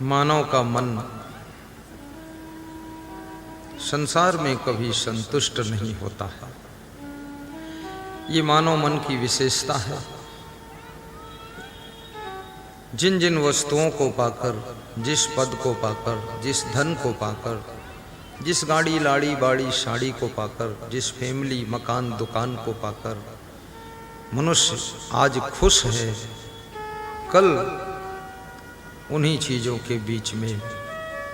मानव का मन संसार में कभी संतुष्ट नहीं होता है। ये मानव मन की विशेषता है। जिन जिन वस्तुओं को पाकर, जिस पद को पाकर, जिस धन को पाकर, जिस गाड़ी लाड़ी बाड़ी साड़ी को पाकर, जिस फैमिली मकान दुकान को पाकर मनुष्य आज खुश है, कल उन्हीं चीजों के बीच में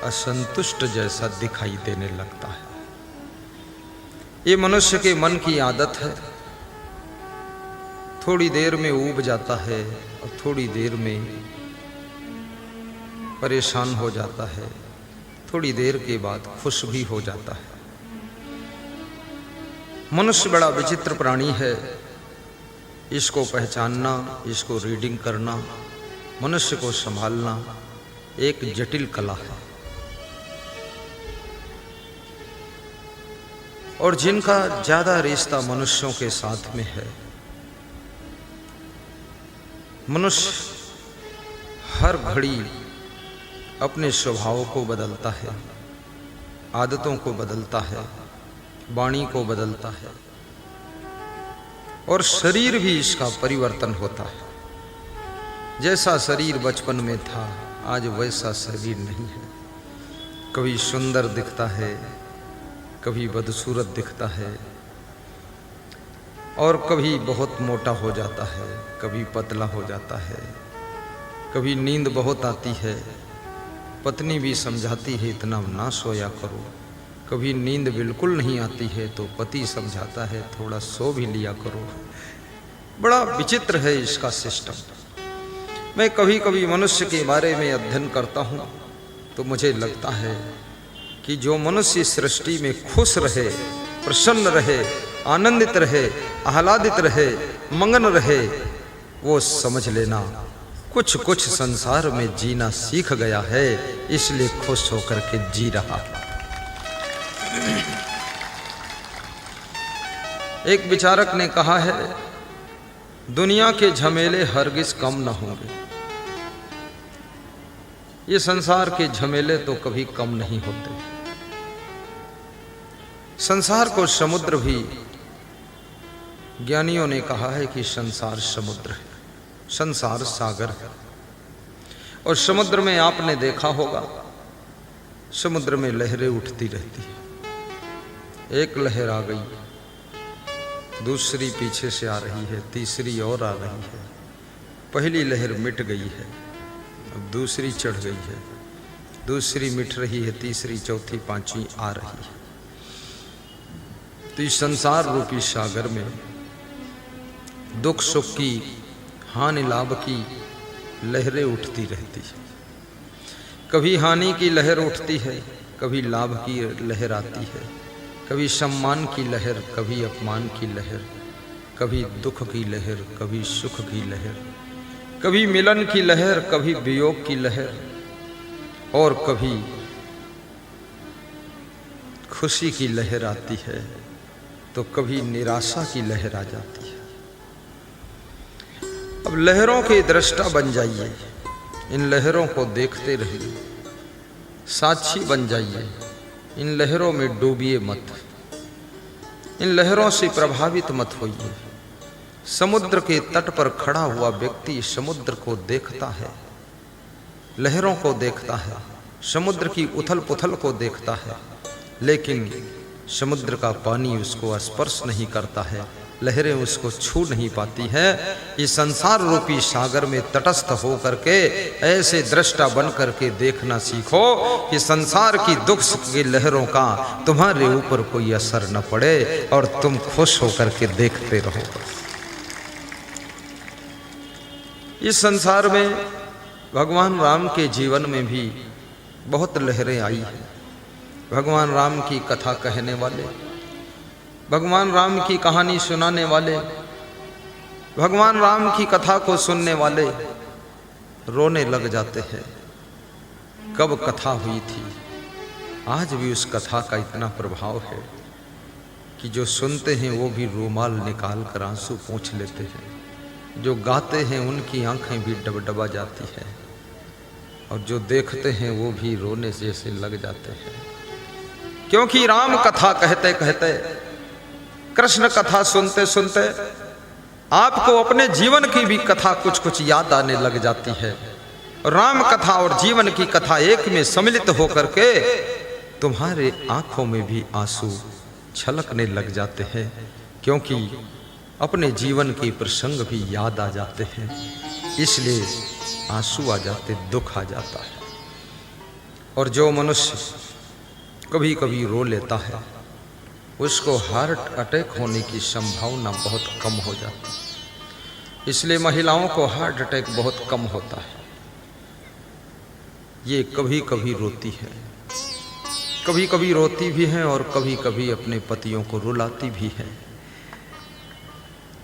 असंतुष्ट जैसा दिखाई देने लगता है। ये मनुष्य के मन की आदत है। थोड़ी देर में ऊब जाता है और थोड़ी देर में परेशान हो जाता है, थोड़ी देर के बाद खुश भी हो जाता है। मनुष्य बड़ा विचित्र प्राणी है। इसको पहचानना, इसको रीडिंग करना, मनुष्य को संभालना एक जटिल कला है। और जिनका ज्यादा रिश्ता मनुष्यों के साथ में है, मनुष्य हर घड़ी अपने स्वभाव को बदलता है, आदतों को बदलता है, वाणी को बदलता है और शरीर भी इसका परिवर्तन होता है। जैसा शरीर बचपन में था आज वैसा शरीर नहीं है। कभी सुंदर दिखता है, कभी बदसूरत दिखता है और कभी बहुत मोटा हो जाता है, कभी पतला हो जाता है। कभी नींद बहुत आती है, पत्नी भी समझाती है इतना ना सोया करो। कभी नींद बिल्कुल नहीं आती है तो पति समझाता है थोड़ा सो भी लिया करो। बड़ा विचित्र है इसका सिस्टम। मैं कभी कभी मनुष्य के बारे में अध्ययन करता हूँ तो मुझे लगता है कि जो मनुष्य सृष्टि में खुश रहे, प्रसन्न रहे, आनंदित रहे, आह्लादित रहे, मगन रहे, वो समझ लेना कुछ कुछ संसार में जीना सीख गया है, इसलिए खुश होकर के जी रहा। एक विचारक ने कहा है, दुनिया के झमेले हरगिज कम न होंगे। ये संसार के झमेले तो कभी कम नहीं होते। संसार को समुद्र भी, ज्ञानियों ने कहा है कि संसार समुद्र है, संसार सागर है। और समुद्र में आपने देखा होगा, समुद्र में लहरें उठती रहती है। एक लहर आ गई, दूसरी पीछे से आ रही है, तीसरी और आ रही है। पहली लहर मिट गई है, अब दूसरी चढ़ गई है, दूसरी मिट रही है, तीसरी चौथी पांचवी आ रही है। तो इस संसार रूपी सागर में दुख सुख की, हानि लाभ की लहरें उठती रहती है। कभी हानि की लहर उठती है, कभी लाभ की लहर आती है, कभी सम्मान की लहर, कभी अपमान की लहर, कभी दुख की लहर, कभी सुख की लहर, कभी मिलन की लहर, कभी वियोग की लहर और कभी खुशी की लहर आती है तो कभी निराशा की लहर आ जाती है। अब लहरों के दृष्टा बन जाइए, इन लहरों को देखते रहिए, साक्षी बन जाइए, इन लहरों में डूबिए मत, इन लहरों से प्रभावित मत होइए। समुद्र के तट पर खड़ा हुआ व्यक्ति समुद्र को देखता है, लहरों को देखता है, समुद्र की उथल पुथल को देखता है, लेकिन समुद्र का पानी उसको स्पर्श नहीं करता है, लहरें उसको छू नहीं पाती है। इस संसार रूपी सागर में तटस्थ हो करके ऐसे दृष्टा बन करके देखना सीखो कि संसार की दुख सुख की लहरों का तुम्हारे ऊपर कोई असर न पड़े और तुम खुश होकर के देखते रहो। इस संसार में भगवान राम के जीवन में भी बहुत लहरें आई हैं। भगवान राम की कथा कहने वाले, भगवान राम की कहानी सुनाने वाले, भगवान राम की कथा को सुनने वाले रोने लग जाते हैं। कब कथा हुई थी, आज भी उस कथा का इतना प्रभाव है कि जो सुनते हैं वो भी रूमाल निकाल कर आंसू पोंछ लेते हैं, जो गाते हैं उनकी आंखें भी डबडबा जाती है। और जो देखते हैं वो भी रोने जैसे लग जाते हैं, क्योंकि राम कथा कहते कहते, कृष्ण कथा सुनते सुनते आपको अपने जीवन की भी कथा कुछ कुछ याद आने लग जाती है। राम कथा और जीवन की कथा एक में सम्मिलित होकर के तुम्हारे आंखों में भी आंसू छलकने लग जाते हैं, क्योंकि अपने जीवन के प्रसंग भी याद आ जाते हैं, इसलिए आंसू आ जाते, दुख आ जाता है। और जो मनुष्य कभी कभी रो लेता है उसको हार्ट अटैक होने की संभावना बहुत कम हो जाती है, इसलिए महिलाओं को हार्ट अटैक बहुत कम होता है। ये कभी कभी रोती है, कभी कभी रोती भी है और कभी कभी अपने पतियों को रुलाती भी है,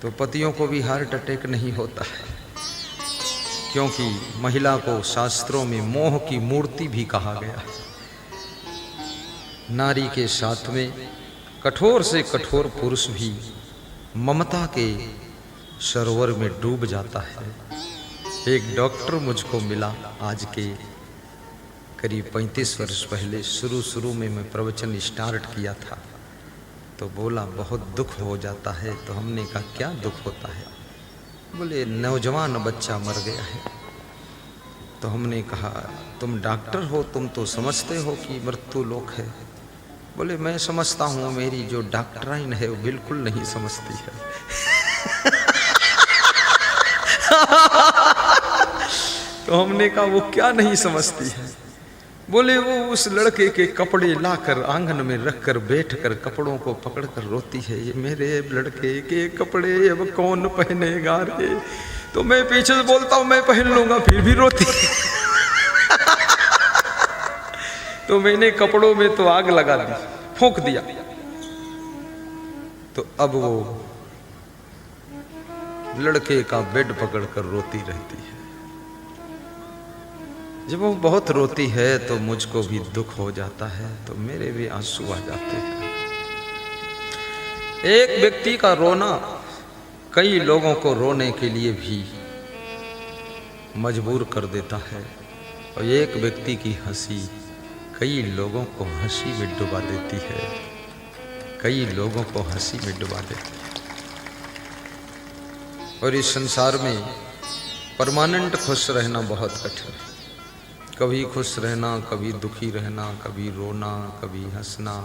तो पतियों को भी हार्ट अटैक नहीं होता है, क्योंकि महिला को शास्त्रों में मोह की मूर्ति भी कहा गया है। नारी के साथ में कठोर से कठोर पुरुष भी ममता के सरोवर में डूब जाता है। एक डॉक्टर मुझको मिला आज के करीब 35 वर्ष पहले, शुरू में मैं प्रवचन स्टार्ट किया था, तो बोला बहुत दुख हो जाता है। तो हमने कहा क्या दुख होता है? बोले नौजवान बच्चा मर गया है। तो हमने कहा तुम डॉक्टर हो, तुम तो समझते हो कि मृत्यु लोक है। बोले मैं समझता हूँ, मेरी जो डॉक्टराइन है वो बिल्कुल नहीं समझती है। तो हमने कहा वो क्या नहीं समझती है? बोले वो उस लड़के के कपड़े लाकर आंगन में रखकर बैठकर कपड़ों को पकड़कर रोती है, ये मेरे लड़के के कपड़े अब कौन पहनेगा रे। तो मैं पीछे से बोलता हूँ मैं पहन लूंगा, फिर भी रोती। तो मैंने कपड़ों में तो आग लगा दी, फूंक दिया। तो अब वो लड़के का बेड पकड़कर रोती रहती है। जब वो बहुत रोती है तो मुझको भी दुख हो जाता है, तो मेरे भी आंसू आ जाते हैं। एक व्यक्ति का रोना कई लोगों को रोने के लिए भी मजबूर कर देता है, और एक व्यक्ति की हंसी कई लोगों को हंसी में डुबा देती है, कई लोगों को हंसी में डुबा देती है। और इस संसार में परमानेंट खुश रहना बहुत कठिन है। कभी खुश रहना, कभी दुखी रहना, कभी रोना, कभी हंसना,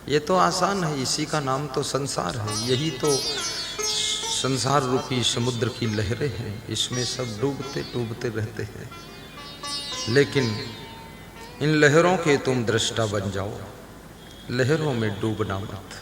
ये तो आसान है। इसी का नाम तो संसार है। यही तो संसार रूपी समुद्र की लहरें हैं, इसमें सब डूबते डूबते रहते हैं। लेकिन इन लहरों के तुम दृष्टा बन जाओ, लहरों में डूबना मत।